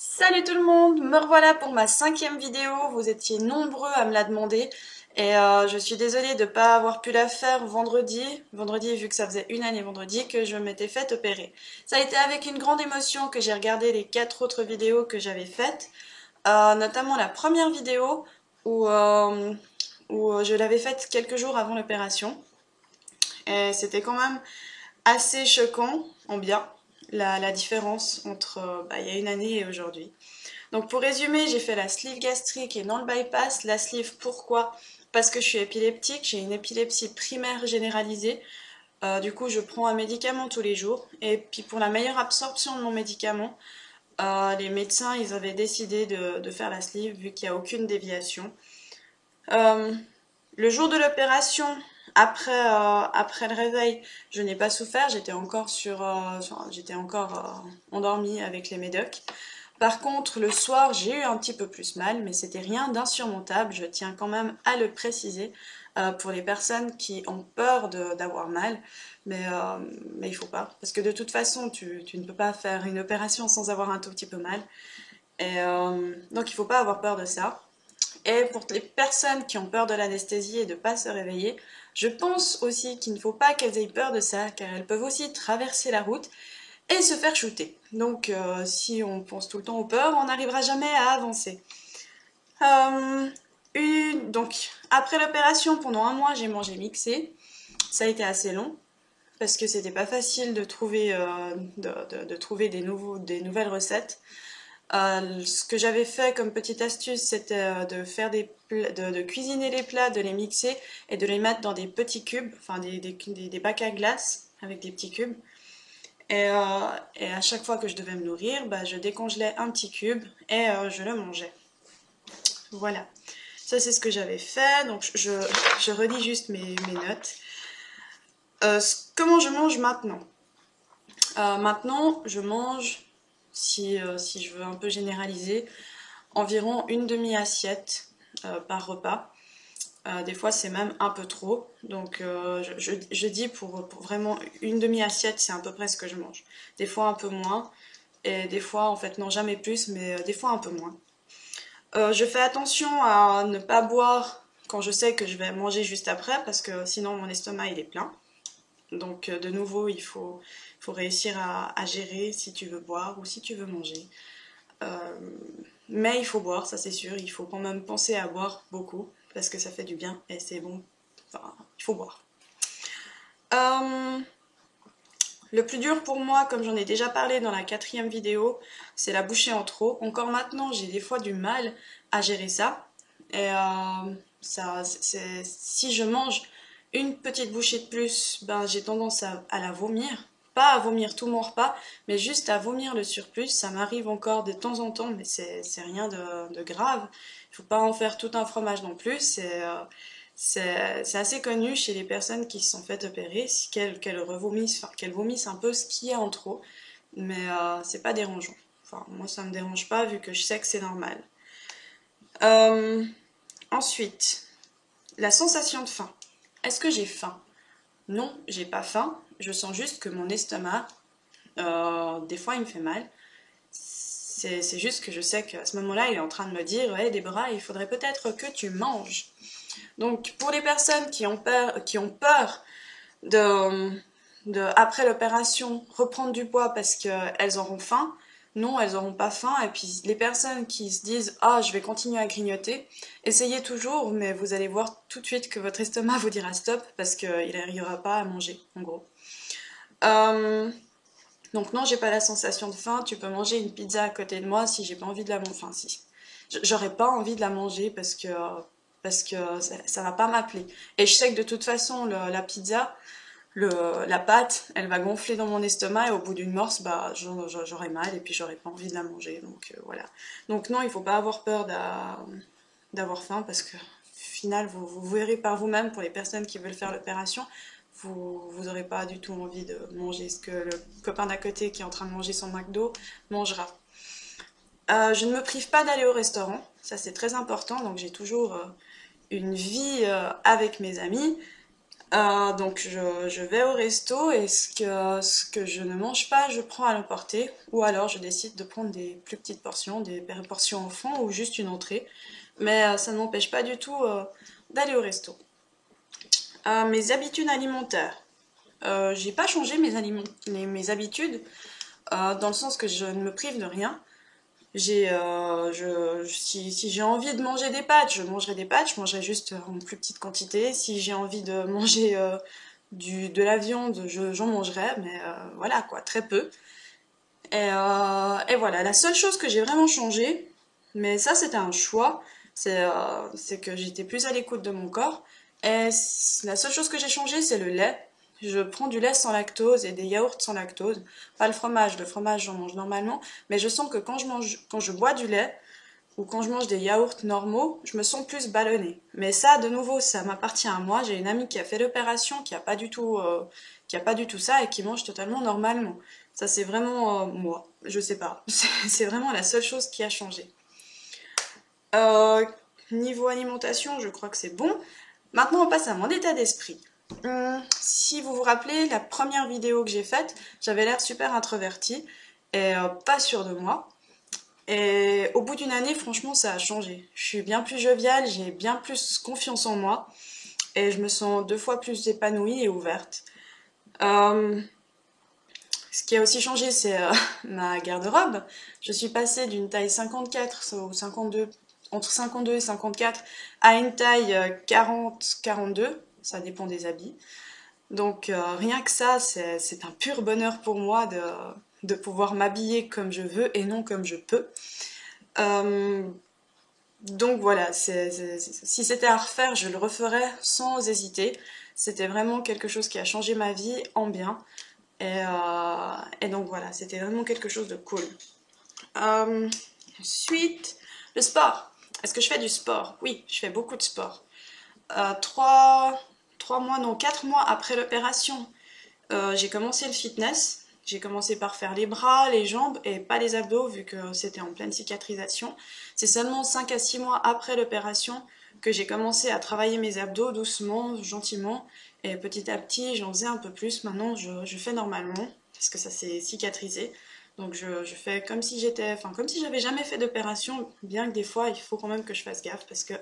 Salut tout le monde, me revoilà pour ma 5e vidéo, vous étiez nombreux à me la demander et je suis désolée de ne pas avoir pu la faire vendredi vu que ça faisait une année vendredi que je m'étais fait opérer. Ça a été avec une grande émotion que j'ai regardé les 4 autres vidéos que j'avais faites, notamment la première vidéo où, euh, où je l'avais faite quelques jours avant l'opération et c'était quand même assez choquant en bien la différence entre il y a une année et aujourd'hui. Donc pour résumer, j'ai fait la sleeve gastrique et non le bypass. La sleeve, pourquoi? Parce que je suis épileptique, j'ai une épilepsie primaire généralisée. Du coup, je prends un médicament tous les jours. Et puis pour la meilleure absorption de mon médicament, les médecins ils avaient décidé de faire la sleeve vu qu'il n'y a aucune déviation. Euh, le jour de l'opération, après le réveil, je n'ai pas souffert, j'étais encore endormie avec les médocs. Par contre, le soir, j'ai eu un petit peu plus mal, mais c'était rien d'insurmontable. Je tiens quand même à le préciser pour les personnes qui ont peur d'avoir mal, mais il faut pas. Parce que de toute façon, tu ne peux pas faire une opération sans avoir un tout petit peu mal. Donc il faut pas avoir peur de ça. Et pour les personnes qui ont peur de l'anesthésie et de ne pas se réveiller, je pense aussi qu'il ne faut pas qu'elles aient peur de ça, car elles peuvent aussi traverser la route et se faire shooter. Donc si on pense tout le temps aux peurs, on n'arrivera jamais à avancer. Euh, donc après l'opération, pendant un mois, j'ai mangé mixé. Ça a été assez long parce que c'était pas facile de trouver, de trouver des nouvelles recettes. Ce que j'avais fait comme petite astuce, c'était de faire de cuisiner les plats, de les mixer et de les mettre dans des petits cubes, enfin des bacs à glace avec des petits cubes. Et à chaque fois que je devais me nourrir, je décongelais un petit cube et je le mangeais. Voilà. Ça, c'est ce que j'avais fait. Donc, je relis juste mes notes. Comment je mange maintenant? Maintenant, je mange, si je veux un peu généraliser, environ une demi-assiette par repas. Des fois, c'est même un peu trop. Donc, je dis pour vraiment une demi-assiette, c'est à peu près ce que je mange. Des fois, un peu moins. Et des fois, en fait, non, jamais plus, mais des fois un peu moins. Je fais attention à ne pas boire quand je sais que je vais manger juste après, parce que sinon, mon estomac, il est plein. Donc, de nouveau, faut réussir à gérer si tu veux boire ou si tu veux manger. Euh, mais il faut boire, ça c'est sûr. Il faut quand même penser à boire beaucoup parce que ça fait du bien et c'est bon. Enfin, il faut boire. Euh, le plus dur pour moi, comme j'en ai déjà parlé dans la 4e vidéo, c'est la bouchée en trop. Encore maintenant, j'ai des fois du mal à gérer ça. Et si je mange une petite bouchée de plus, j'ai tendance à la vomir. Pas à vomir tout mon repas, mais juste à vomir le surplus. Ça m'arrive encore de temps en temps, mais c'est rien de grave. Il faut pas en faire tout un fromage non plus. C'est assez connu chez les personnes qui se sont fait opérer, qu'elles vomissent un peu ce qu'il y a en trop, mais c'est pas dérangeant. Enfin, moi ça me dérange pas vu que je sais que c'est normal. Euh, Ensuite, la sensation de faim. Est-ce que j'ai faim? Non, j'ai pas faim. Je sens juste que mon estomac, des fois, il me fait mal. C'est juste que je sais qu'à ce moment-là, il est en train de me dire, ouais, Déborah, il faudrait peut-être que tu manges. Donc, pour les personnes qui ont peur après l'opération, reprendre du poids parce qu'elles auront faim, non, elles n'auront pas faim. Et puis les personnes qui se disent ah, je vais continuer à grignoter, essayez toujours, mais vous allez voir tout de suite que votre estomac vous dira stop parce qu'il n'arrivera pas à manger, en gros. Euh, donc non, j'ai pas la sensation de faim. Tu peux manger une pizza à côté de moi si j'ai pas envie de la manger. Enfin, si. J'aurais pas envie de la manger parce que ça va pas m'appeler. Et je sais que de toute façon, la pizza, la pâte, elle va gonfler dans mon estomac et au bout d'une morse, j'aurai mal et puis j'aurai pas envie de la manger. Donc voilà. Donc non, il faut pas avoir peur d'avoir faim parce que au final, vous verrez par vous-même pour les personnes qui veulent faire l'opération, vous aurez pas du tout envie de manger ce que le copain d'à côté qui est en train de manger son McDo mangera. Je ne me prive pas d'aller au restaurant, ça c'est très important, donc j'ai toujours une vie avec mes amis. Donc je vais au resto et ce que je ne mange pas, je prends à l'emporter. Ou alors je décide de prendre des plus petites portions, des portions enfants ou juste une entrée. Mais ça ne m'empêche pas du tout d'aller au resto. Mes habitudes alimentaires. J'ai pas changé mes habitudes dans le sens que je ne me prive de rien. Si j'ai envie de manger des pâtes, je mangerai des pâtes, je mangerai juste en plus petite quantité. Si j'ai envie de manger de la viande, j'en mangerai, mais voilà quoi, très peu. Et voilà, la seule chose que j'ai vraiment changé, mais ça c'était un choix, c'est que j'étais plus à l'écoute de mon corps. Et la seule chose que j'ai changé, c'est le lait. Je prends du lait sans lactose et des yaourts sans lactose. Pas le fromage j'en mange normalement, mais je sens que quand je bois du lait ou quand je mange des yaourts normaux, je me sens plus ballonnée. Mais ça, de nouveau, ça m'appartient à moi. J'ai une amie qui a fait l'opération, qui a pas du tout ça et qui mange totalement normalement. Ça, c'est vraiment moi. Je sais pas. C'est vraiment la seule chose qui a changé. Euh, Niveau alimentation, je crois que c'est bon. Maintenant, on passe à mon état d'esprit. Si vous vous rappelez, la première vidéo que j'ai faite, j'avais l'air super introvertie et pas sûre de moi. Et au bout d'une année, franchement, ça a changé. Je suis bien plus joviale, j'ai bien plus confiance en moi et je me sens 2 fois plus épanouie et ouverte. Ce qui a aussi changé, c'est ma garde-robe. Je suis passée d'une taille 54 ou 52, entre 52 et 54, à une taille 40-42, ça dépend des habits. Donc rien que ça, c'est un pur bonheur pour moi de pouvoir m'habiller comme je veux et non comme je peux. Euh, donc voilà, si c'était à refaire, je le referais sans hésiter. C'était vraiment quelque chose qui a changé ma vie en bien. Et donc voilà, c'était vraiment quelque chose de cool. Ensuite, le sport. Est-ce que je fais du sport? Oui, je fais beaucoup de sport. 3 mois, non, 4 mois après l'opération, j'ai commencé le fitness. J'ai commencé par faire les bras, les jambes et pas les abdos vu que c'était en pleine cicatrisation. C'est seulement 5 à 6 mois après l'opération que j'ai commencé à travailler mes abdos doucement, gentiment. Et petit à petit, j'en faisais un peu plus. Maintenant, je fais normalement parce que ça s'est cicatrisé. Donc je fais comme si j'avais jamais fait d'opération, bien que des fois, il faut quand même que je fasse gaffe parce que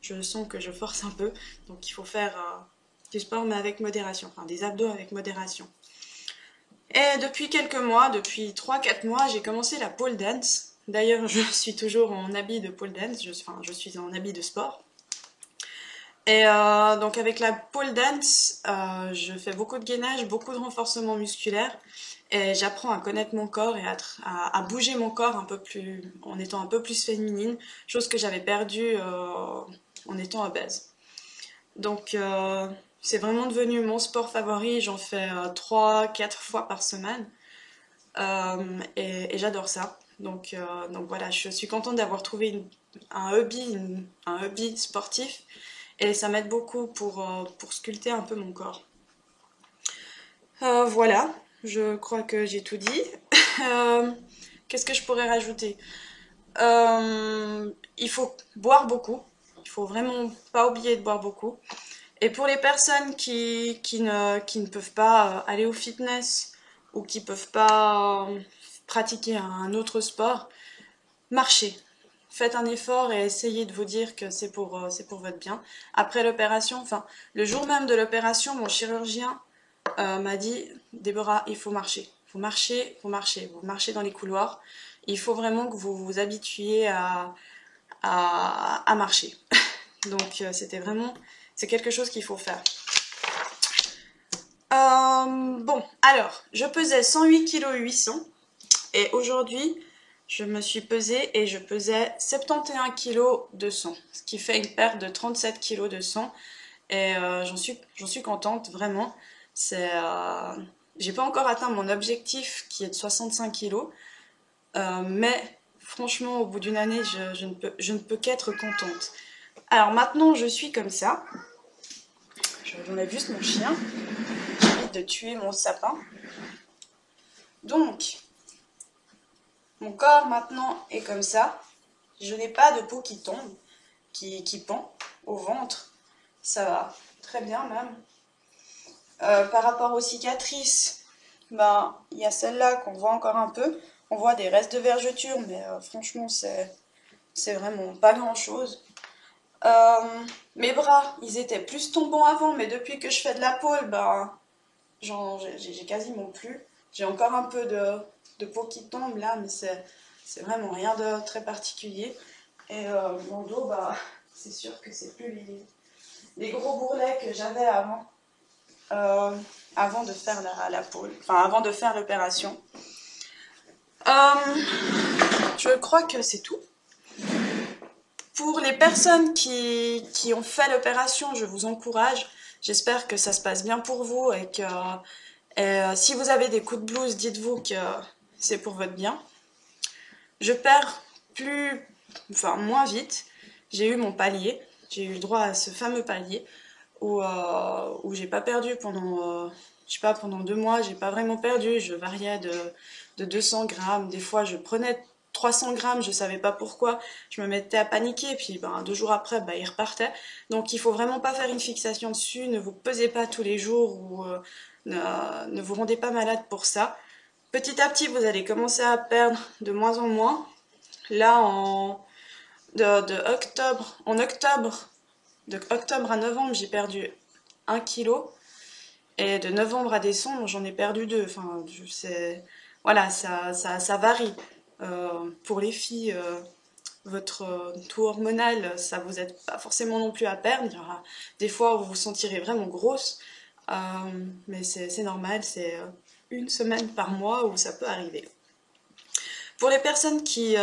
je sens que je force un peu. Donc il faut faire du sport mais avec modération, enfin des abdos avec modération. Et depuis quelques mois, depuis 3-4 mois, j'ai commencé la pole dance. D'ailleurs, je suis toujours en habit de pole dance, je suis en habit de sport. Et donc avec la pole dance, je fais beaucoup de gainage, beaucoup de renforcement musculaire. Et j'apprends à connaître mon corps et à bouger mon corps un peu plus, en étant un peu plus féminine, chose que j'avais perdue en étant obèse. Donc c'est vraiment devenu mon sport favori, j'en fais 3-4 fois par semaine et j'adore ça. Donc voilà, je suis contente d'avoir trouvé un hobby sportif et ça m'aide beaucoup pour sculpter un peu mon corps. Voilà, je crois que j'ai tout dit. Qu'est-ce que je pourrais rajouter? Il faut boire beaucoup, il faut vraiment pas oublier de boire beaucoup. Et pour les personnes qui ne peuvent pas aller au fitness ou qui ne peuvent pas pratiquer un autre sport, marchez. Faites un effort et essayez de vous dire que c'est pour votre bien. Après l'opération, enfin, le jour même de l'opération, mon chirurgien m'a dit, Déborah, il faut marcher. Vous marchez, vous marchez. Vous marchez dans les couloirs. Il faut vraiment que vous vous habituiez à marcher. Donc c'est quelque chose qu'il faut faire. Bon, alors, je pesais 108 kg 800 et aujourd'hui, je me suis pesée et je pesais 71 kg 200, ce qui fait une perte de 37 kg de sang et j'en suis contente, vraiment. J'ai pas encore atteint mon objectif qui est de 65 kg, mais franchement, au bout d'une année, je ne peux qu'être contente. Alors maintenant, je suis comme ça. J'enlève juste mon chien. J'évite de tuer mon sapin. Donc, mon corps maintenant est comme ça. Je n'ai pas de peau qui tombe, qui pend au ventre. Ça va très bien même. Par rapport aux cicatrices, ben, il y a celle-là qu'on voit encore un peu. On voit des restes de vergeture, mais franchement, c'est vraiment pas grand-chose. Mes bras, ils étaient plus tombants avant, mais depuis que je fais de la pole, ben, j'ai quasiment plus. J'ai encore un peu de peau qui tombe là, mais c'est vraiment rien de très particulier. Et mon dos, bah, c'est sûr que c'est plus les gros bourrelets que j'avais avant, euh, avant de faire la pole, enfin avant de faire l'opération. Je crois que c'est tout. Pour les personnes qui ont fait l'opération, je vous encourage. J'espère que ça se passe bien pour vous et que si vous avez des coups de blues, dites-vous que c'est pour votre bien. Je perds moins vite. J'ai eu mon palier. J'ai eu le droit à ce fameux palier où j'ai pas perdu pendant, je sais pas, pendant 2 mois. J'ai pas vraiment perdu. Je variais de 200 grammes. Des fois, je prenais 300 grammes, je savais pas pourquoi, je me mettais à paniquer, puis 2 jours après, il repartait. Donc il faut vraiment pas faire une fixation dessus, ne vous pesez pas tous les jours ou ne vous rendez pas malade pour ça. Petit à petit, vous allez commencer à perdre de moins en moins. Là, de octobre à novembre, j'ai perdu 1 kilo. Et de novembre à décembre, j'en ai perdu 2. Enfin, voilà, ça varie. Pour les filles, votre taux hormonal, ça vous aide pas forcément non plus à perdre. Il y aura des fois où vous vous sentirez vraiment grosse, mais c'est normal, c'est 1 semaine par mois où ça peut arriver. Pour les personnes qui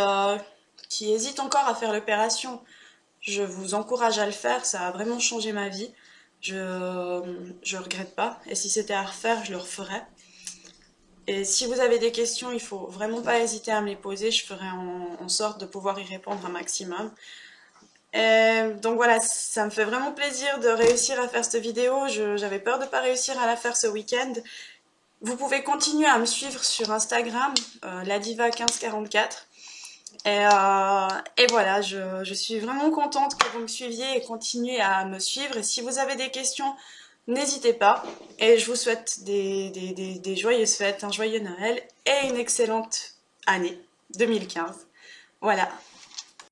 hésitent encore à faire l'opération, je vous encourage à le faire, ça a vraiment changé ma vie. Je regrette pas, et si c'était à refaire, je le referais. Et si vous avez des questions, il faut vraiment pas hésiter à me les poser, je ferai en sorte de pouvoir y répondre un maximum. Et donc voilà, ça me fait vraiment plaisir de réussir à faire cette vidéo. J'avais peur de pas réussir à la faire ce week-end. Vous pouvez continuer à me suivre sur Instagram, ladiva1544. Et voilà, je suis vraiment contente que vous me suiviez et continuez à me suivre. Et si vous avez des questions, n'hésitez pas. Et je vous souhaite des joyeuses fêtes, un joyeux Noël et une excellente année 2015. Voilà.